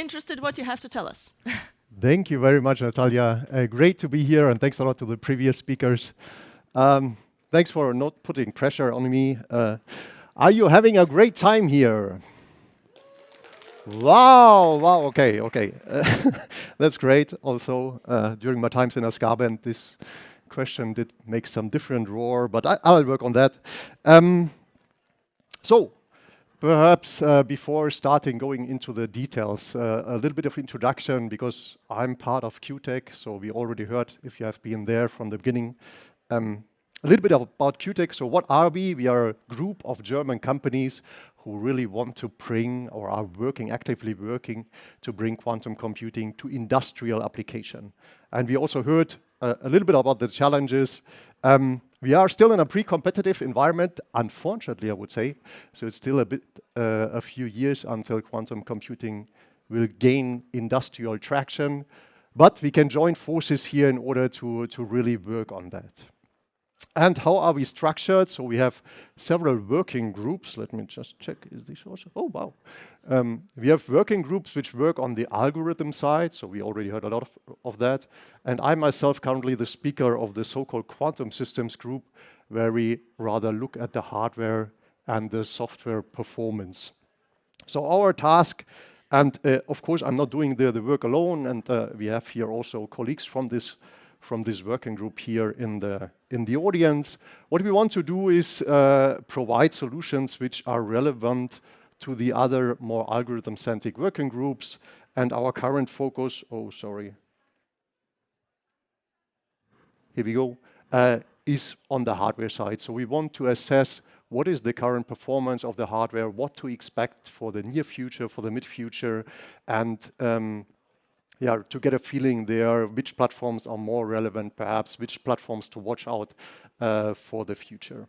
interested what you have to tell us. Thank you very much, Natalia. Great to be here, and thanks a lot to the previous speakers. Thanks for not putting pressure on me. Are you having a great time here? Wow, wow, okay. That's great. Also, during my times in Ascaben, this question did make some different roar, but I'll work on that. So, perhaps before starting going into the details, a little bit of introduction, because I'm part of QUTAC, so we already heard, if you have been there from the beginning, a little bit about QUTAC. So what are we? We are a group of German companies who really want to bring, or are actively working to bring quantum computing to industrial application. And we also heard a little bit about the challenges. We are still in a pre-competitive environment, unfortunately, I would say. So it's still a few years until quantum computing will gain industrial traction. But we can join forces here in order to really work on that. And how are we structured? So we have several working groups. Let me just check. Is this also? Oh, wow. We have working groups which work on the algorithm side. So we already heard a lot of that. And I myself currently the speaker of the so-called quantum systems group, where we rather look at the hardware and the software performance. So our task, and of course I'm not doing the work alone, and we have here also colleagues from this working group here in the audience. What we want to do is provide solutions which are relevant to the other more algorithm-centric working groups. And our current focus, here we go, is on the hardware side. So we want to assess what is the current performance of the hardware, what to expect for the near future, for the mid-future, and to get a feeling there, which platforms are more relevant, perhaps, which platforms to watch out for the future.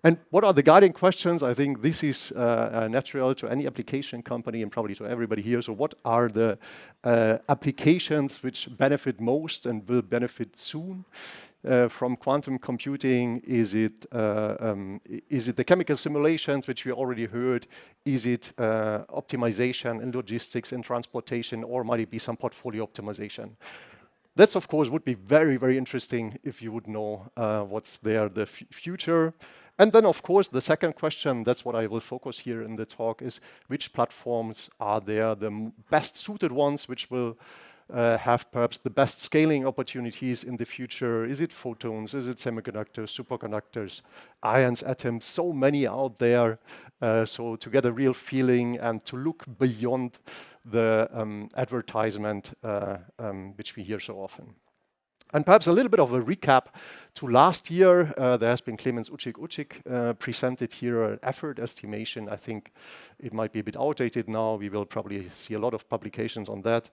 And what are the guiding questions? I think this is natural to any application company and probably to everybody here. So what are the applications which benefit most and will benefit soon from quantum computing? Is it the chemical simulations, which we already heard? Is it optimization in logistics and transportation, or might it be some portfolio optimization? That's, of course, would be very, very interesting if you would know what's there, the future. And then, of course, the second question, that's what I will focus here in the talk, is which platforms are there, the best suited ones, which will have perhaps the best scaling opportunities in the future? Is it photons? Is it semiconductors, superconductors, ions, atoms? So many out there. So to get a real feeling and to look beyond the advertisement which we hear so often. And perhaps a little bit of a recap to last year. There has been Clemens Ucik presented here an effort estimation. I think it might be a bit outdated now. We will probably see a lot of publications on that.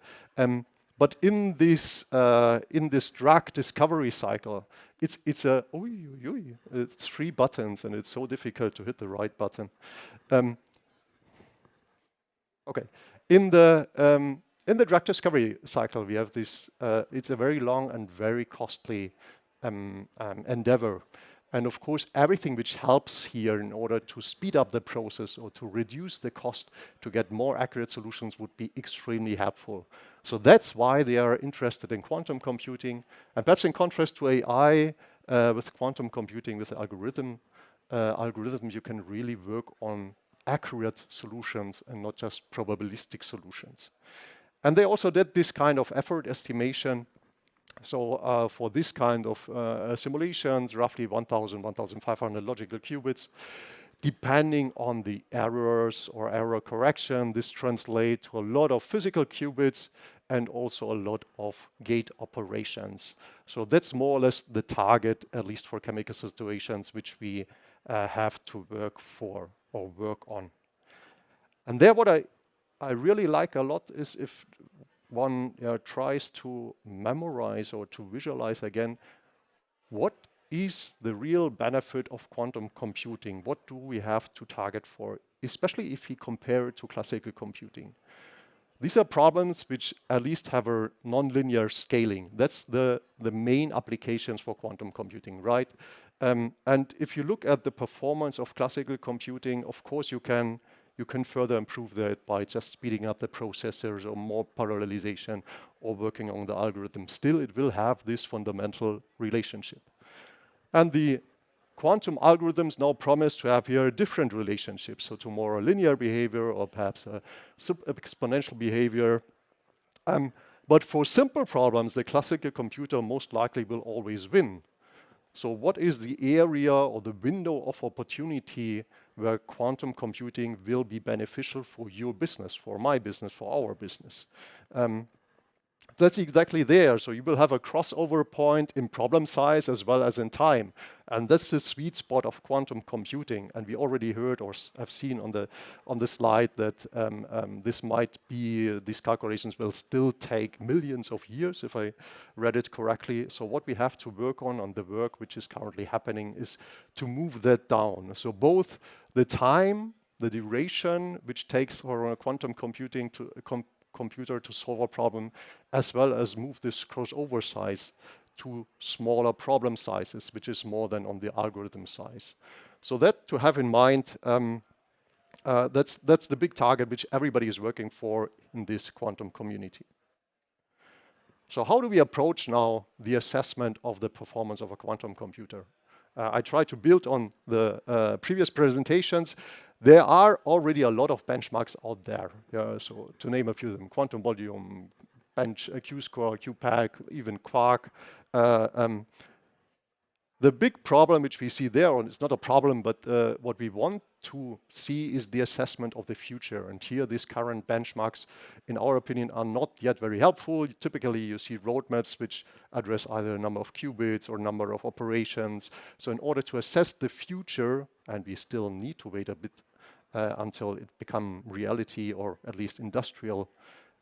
But in this drug discovery cycle, it's 3 buttons, and it's so difficult to hit the right button. Okay, in the drug discovery cycle, we have this. It's a very long and very costly endeavor. And of course, everything which helps here in order to speed up the process or to reduce the cost to get more accurate solutions would be extremely helpful. So that's why they are interested in quantum computing. And perhaps in contrast to AI, with quantum computing, with the algorithm, you can really work on accurate solutions and not just probabilistic solutions. And they also did this kind of effort estimation. So for this kind of simulations, roughly 1,000, 1,500 logical qubits, depending on the errors or error correction, this translates to a lot of physical qubits and also a lot of gate operations. So that's more or less the target, at least for chemical situations, which we have to work for or work on. And there what I really like a lot is if one tries to memorize or to visualize again, what is the real benefit of quantum computing? What do we have to target for, especially if we compare it to classical computing? These are problems which at least have a nonlinear scaling. That's the main applications for quantum computing, right? And if you look at the performance of classical computing, of course you can you can further improve that by just speeding up the processors or more parallelization or working on the algorithm. Still, it will have this fundamental relationship. And the quantum algorithms now promise to have here different relationships, so to more linear behavior or perhaps a exponential behavior. But for simple problems, the classical computer most likely will always win. So what is the area or the window of opportunity where quantum computing will be beneficial for your business, for my business, for our business? That's exactly there. So you will have a crossover point in problem size as well as in time. And that's the sweet spot of quantum computing. And we already heard or have seen on the slide that these calculations will still take millions of years, if I read it correctly. So what we have to work on the work which is currently happening, is to move that down. So both the time, the duration, which takes for a quantum computing computer to solve a problem, as well as move this crossover size to smaller problem sizes, which is more than on the algorithm size. So that to have in mind, that's the big target which everybody is working for in this quantum community. So how do we approach now the assessment of the performance of a quantum computer? I try to build on the previous presentations. There are already a lot of benchmarks out there. So to name a few of them: quantum volume, Q-score, QUTAC, even QUAC. The big problem which we see there, and it's not a problem, but what we want to see is the assessment of the future. And here, these current benchmarks, in our opinion, are not yet very helpful. Typically, you see roadmaps which address either a number of qubits or number of operations. So in order to assess the future, and we still need to wait a bit until it becomes reality or at least industrial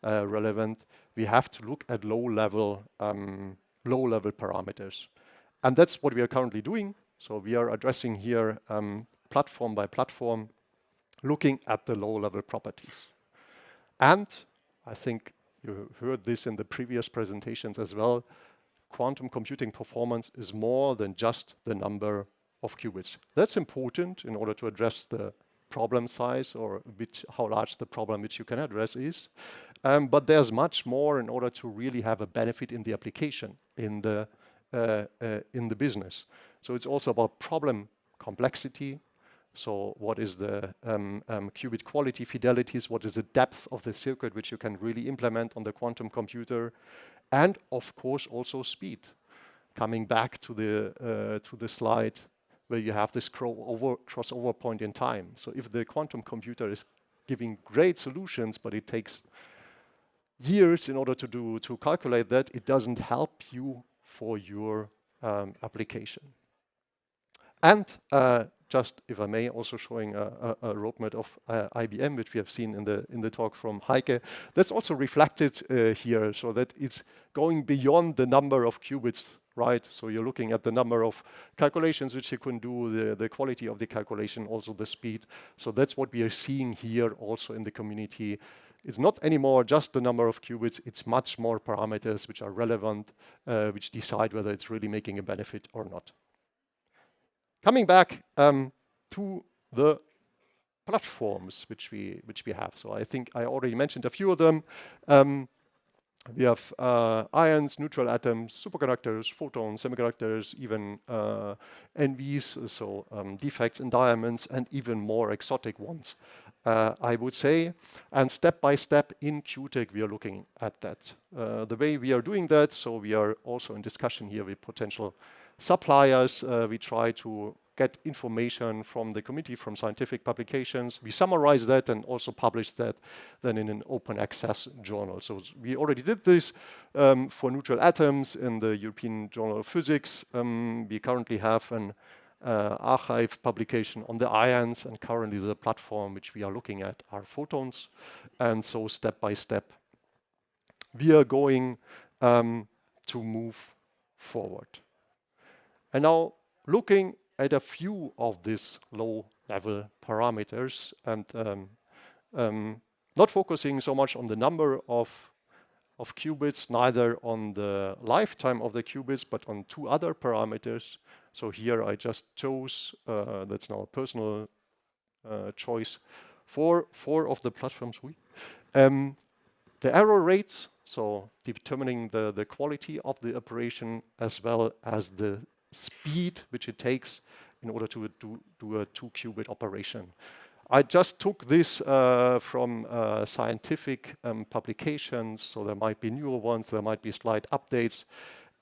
relevant, we have to look at low-level parameters. And that's what we are currently doing. So we are addressing here platform by platform, looking at the low-level properties. And I think you heard this in the previous presentations as well. Quantum computing performance is more than just the number of qubits. That's important in order to address the problem size or how large the problem which you can address is. But there's much more in order to really have a benefit in the application, in the business. So it's also about problem complexity. So what is the qubit quality, fidelities? What is the depth of the circuit which you can really implement on the quantum computer? And of course also speed. Coming back to the slide where you have this crossover point in time. So if the quantum computer is giving great solutions, but it takes years in order to calculate that, it doesn't help you for your application. And just, if I may, also showing a roadmap of IBM, which we have seen in the talk from Heike. That's also reflected here, so that it's going beyond the number of qubits, right? So you're looking at the number of calculations which you can do, the quality of the calculation, also the speed. So that's what we are seeing here also in the community. It's not anymore just the number of qubits, it's much more parameters which are relevant, which decide whether it's really making a benefit or not. Coming back to the platforms which we have. So I think I already mentioned a few of them. We have ions, neutral atoms, superconductors, photons, semiconductors, even NVs, so defects in diamonds, and even more exotic ones, I would say. And step by step in QUTAC, we are looking at that. The way we are doing that, so we are also in discussion here with potential suppliers. We try to get information from the community, from scientific publications. We summarize that and also publish that then in an open access journal. So we already did this for neutral atoms in the European Journal of Physics. We currently have an archive publication on the ions, and currently the platform which we are looking at are photons. And so step by step, we are going to move forward. And now looking at a few of these low-level parameters, and not focusing so much on the number of qubits, neither on the lifetime of the qubits, but on two other parameters. So here I just chose, that's now a personal choice, for 4 of the platforms. The error rates, so determining the quality of the operation as well as the speed which it takes in order to do a 2-qubit operation. I just took this from scientific publications, so there might be newer ones, there might be slight updates.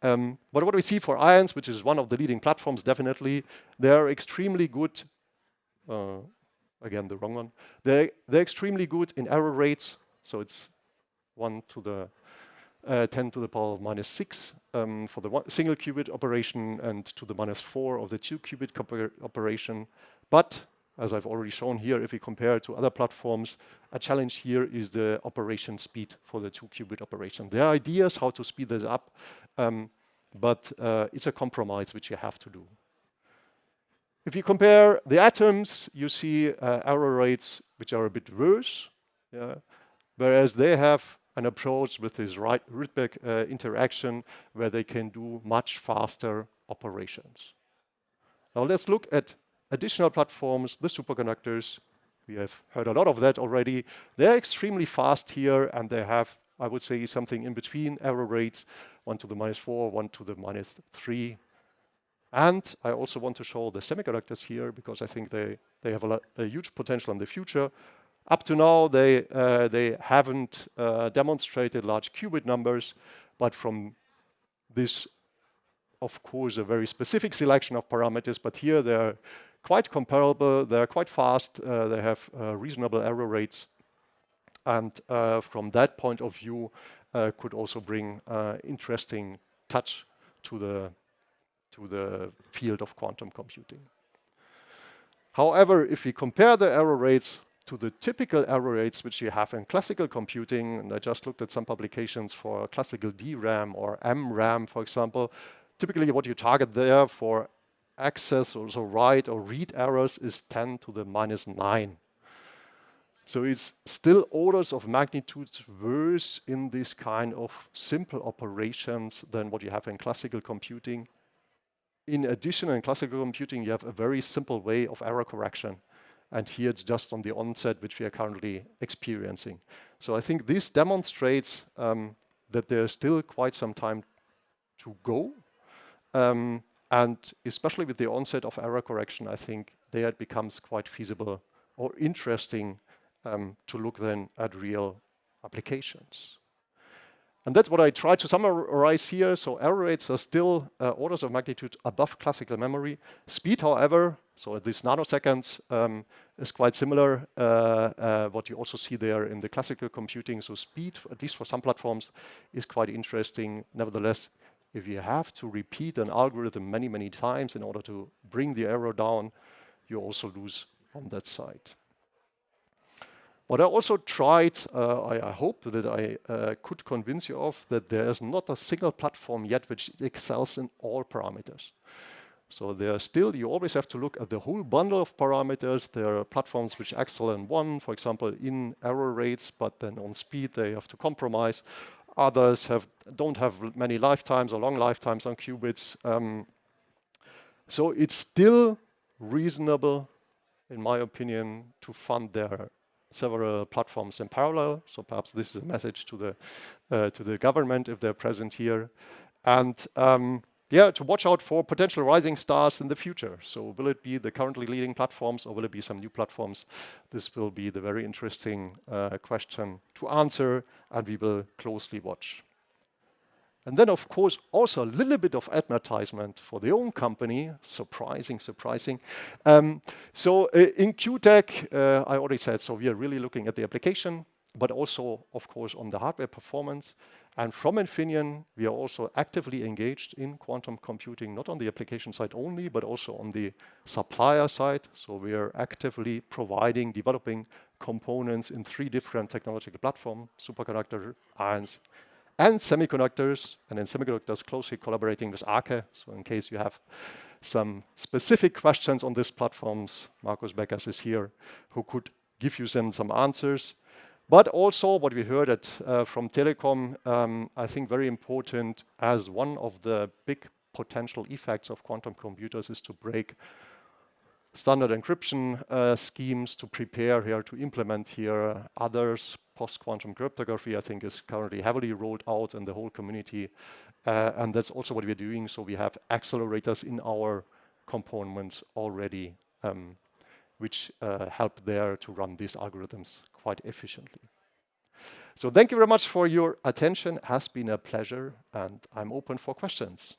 But what we see for ions, which is one of the leading platforms, definitely, they're extremely good. Again, the wrong one. They're extremely good in error rates, so it's 1 to the 10 to the power of -6 for the single qubit operation and to the -4 of the 2-qubit operation. But as I've already shown here, if we compare it to other platforms, a challenge here is the operation speed for the 2-qubit operation. There are ideas how to speed this up, but it's a compromise which you have to do. If you compare the atoms, you see error rates which are a bit worse, whereas they have an approach with this Rydberg interaction where they can do much faster operations. Now let's look at additional platforms, the superconductors. We have heard a lot of that already. They're extremely fast here, and they have, I would say, something in between error rates, 1 to the -4, 1 to the -3. And I also want to show the semiconductors here because I think they have a huge potential in the future. Up to now, they haven't demonstrated large qubit numbers, but from this, of course, a very specific selection of parameters, but here they're quite comparable, they're quite fast, they have reasonable error rates, and from that point of view, could also bring interesting touch to the field of quantum computing. However, if we compare the error rates to the typical error rates which you have in classical computing, and I just looked at some publications for classical DRAM or MRAM, for example, typically what you target there for access, also write or read errors, is 10 to the -9. So it's still orders of magnitudes worse in this kind of simple operations than what you have in classical computing. In addition, in classical computing, you have a very simple way of error correction. And here it's just on the onset, which we are currently experiencing. So I think this demonstrates that there's still quite some time to go. And especially with the onset of error correction, I think there it becomes quite feasible or interesting to look then at real applications. And that's what I try to summarize here. So error rates are still orders of magnitude above classical memory. Speed, however, so at these nanoseconds, is quite similar, what you also see there in the classical computing. So speed, at least for some platforms, is quite interesting. Nevertheless, if you have to repeat an algorithm many, many times in order to bring the error down, you also lose on that side. What I also tried, I hope that I could convince you of, that there is not a single platform yet which excels in all parameters. So there are still, you always have to look at the whole bundle of parameters. There are platforms which excel in one, for example, in error rates, but then on speed they have to compromise. Others don't have many lifetimes or long lifetimes on qubits. So it's still reasonable, in my opinion, to fund their several platforms in parallel. So perhaps this is a message to the government if they're present here. And to watch out for potential rising stars in the future. So will it be the currently leading platforms or will it be some new platforms? This will be the very interesting question to answer, and we will closely watch. And then, of course, also a little bit of advertisement for the own company. Surprising. So in QUTAC, I already said, so we are really looking at the application, but also, of course, on the hardware performance. And from Infineon, we are also actively engaged in quantum computing, not on the application side only, but also on the supplier side. So we are actively developing components in 3 different technological platforms: superconductor, ions, and semiconductors, and in semiconductors closely collaborating with ARCE. So in case you have some specific questions on these platforms, Markus Beckers is here, who could give you some answers. But also what we heard from Telecom, I think very important as one of the big potential effects of quantum computers is to break standard encryption schemes to prepare here, to implement here. Others, post-quantum cryptography, I think, is currently heavily rolled out in the whole community. And that's also what we're doing. So we have accelerators in our components already, which help there to run these algorithms quite efficiently. So thank you very much for your attention. It has been a pleasure, and I'm open for questions.